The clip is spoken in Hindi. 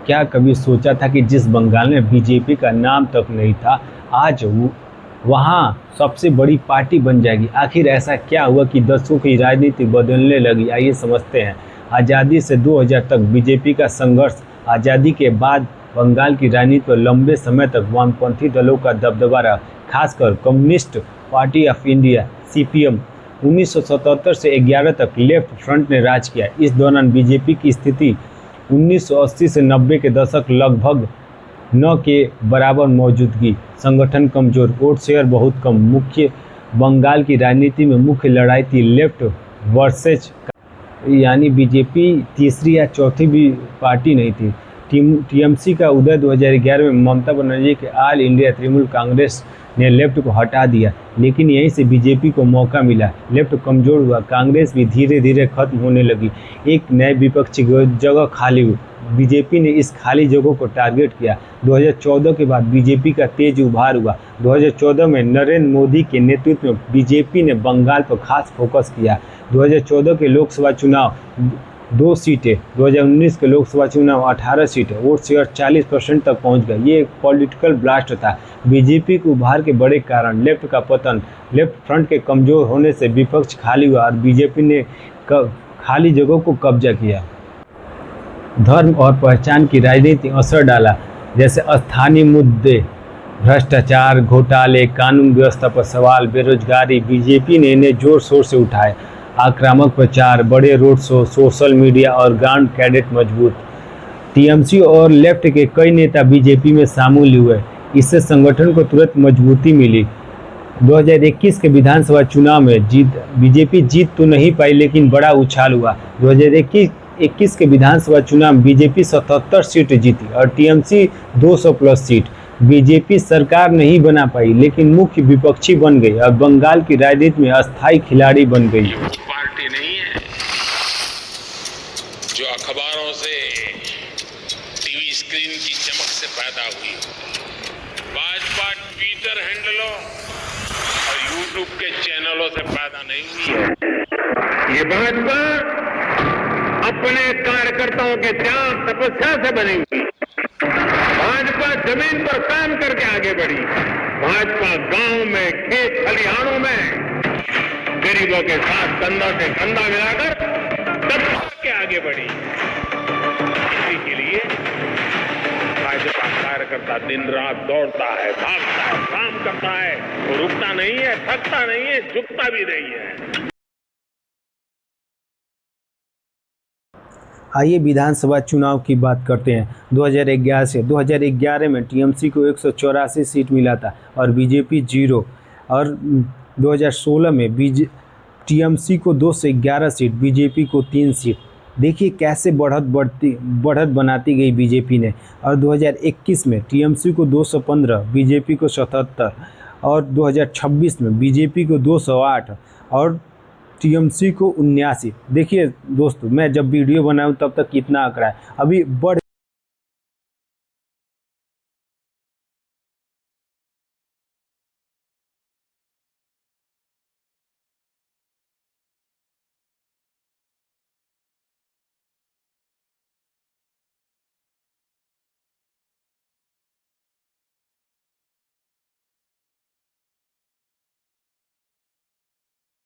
क्या कभी सोचा था कि जिस बंगाल में बीजेपी का नाम तक नहीं था, आज वहाँ सबसे बड़ी पार्टी बन जाएगी। आखिर ऐसा क्या हुआ कि दशकों की राजनीति बदलने लगी? आइए समझते हैं। आज़ादी से 2000 तक बीजेपी का संघर्ष। आज़ादी के बाद बंगाल की राजनीति पर लंबे समय तक वामपंथी दलों का दबदबा रहा, खासकर communist party of India (CPM). 1977 से 11 तक लेफ्ट फ्रंट ने राज किया। इस दौरान बीजेपी की स्थिति 1980 से 90 के दशक लगभग न के बराबर मौजूदगी, संगठन कमजोर, वोट शेयर बहुत कम। मुख्य बंगाल की राजनीति में मुख्य लड़ाई थी लेफ्ट वर्सेज, यानी बीजेपी तीसरी या चौथी भी पार्टी नहीं थी। टीएमसी का उदय 2011 में ममता बनर्जी के ऑल इंडिया तृणमूल कांग्रेस ने लेफ्ट को हटा दिया, लेकिन यहीं से बीजेपी को मौका मिला। लेफ्ट कमजोर हुआ, कांग्रेस भी धीरे धीरे खत्म होने लगी, एक नए विपक्षी जगह खाली हुई। बीजेपी ने इस खाली जगह को टारगेट किया। 2014 के बाद बीजेपी का तेज उभार हुआ। 2014 में नरेंद्र मोदी के नेतृत्व में बीजेपी ने बंगाल पर खास फोकस किया। 2014 के लोकसभा चुनाव 2 सीटें, 2019 के लोकसभा चुनाव 18 सीटें, वोट शेयर 40% तक पहुंच गए। ये एक पॉलिटिकल ब्लास्ट था। बीजेपी के उभार के बड़े कारण लेफ्ट का पतन, लेफ्ट फ्रंट के कमजोर होने से विपक्ष खाली हुआ और बीजेपी ने खाली जगहों को कब्जा किया। धर्म और पहचान की राजनीति असर डाला, जैसे स्थानीय मुद्दे, भ्रष्टाचार, घोटाले, कानून व्यवस्था पर सवाल, बेरोजगारी। बीजेपी ने इन्हें जोर शोर से उठाए। आक्रामक प्रचार, बड़े रोड शो, सोशल मीडिया और ग्राउंड कैडेट मजबूत। टीएमसी और लेफ्ट के कई नेता बीजेपी में शामिल हुए, इससे संगठन को तुरंत मजबूती मिली। 2021 के विधानसभा चुनाव में बीजेपी जीत तो नहीं पाई, लेकिन बड़ा उछाल हुआ। 2021 के विधानसभा चुनाव में बीजेपी 77 सीट जीती और टीएमसी 200 प्लस सीट। बीजेपी सरकार नहीं बना पाई, लेकिन मुख्य विपक्षी बन गई और बंगाल की राजनीति में अस्थायी खिलाड़ी बन गई। पार्टी नहीं है जो अखबारों से, टीवी स्क्रीन की चमक से पैदा हुई। भाजपा ट्विटर हैंडलों और यूट्यूब के चैनलों से पैदा नहीं हुई है। ये भाजपा अपने कार्यकर्ताओं के त्याग तपस्या से बनी हुई। भाजपा जमीन पर काम करके आगे बढ़ी। भाजपा गांव में, खेत खलिहानों में गरीबों के साथ कंधा से कंधा मिलाकर दबा के आगे बढ़ी। इसी के लिए भाजपा कार्यकर्ता दिन रात दौड़ता है, भागता है, काम करता है, वो रुकता नहीं है, थकता नहीं है, झुकता भी नहीं है। आइए विधानसभा चुनाव की बात करते हैं। 2011 से 2011 में टीएमसी को 184 सीट मिला था और बीजेपी 0, और 2016 में टीएमसी को 211 सीट, बीजेपी को 3 सीट। देखिए कैसे बढ़त बनाती गई बीजेपी ने। और 2021 में टीएमसी को 215, बीजेपी को 77, और 2026 में बीजेपी को 208 और टीएमसी को 79। देखिए दोस्तों, मैं जब वीडियो बनाऊं तब तक कितना आंकड़ा है, अभी बढ़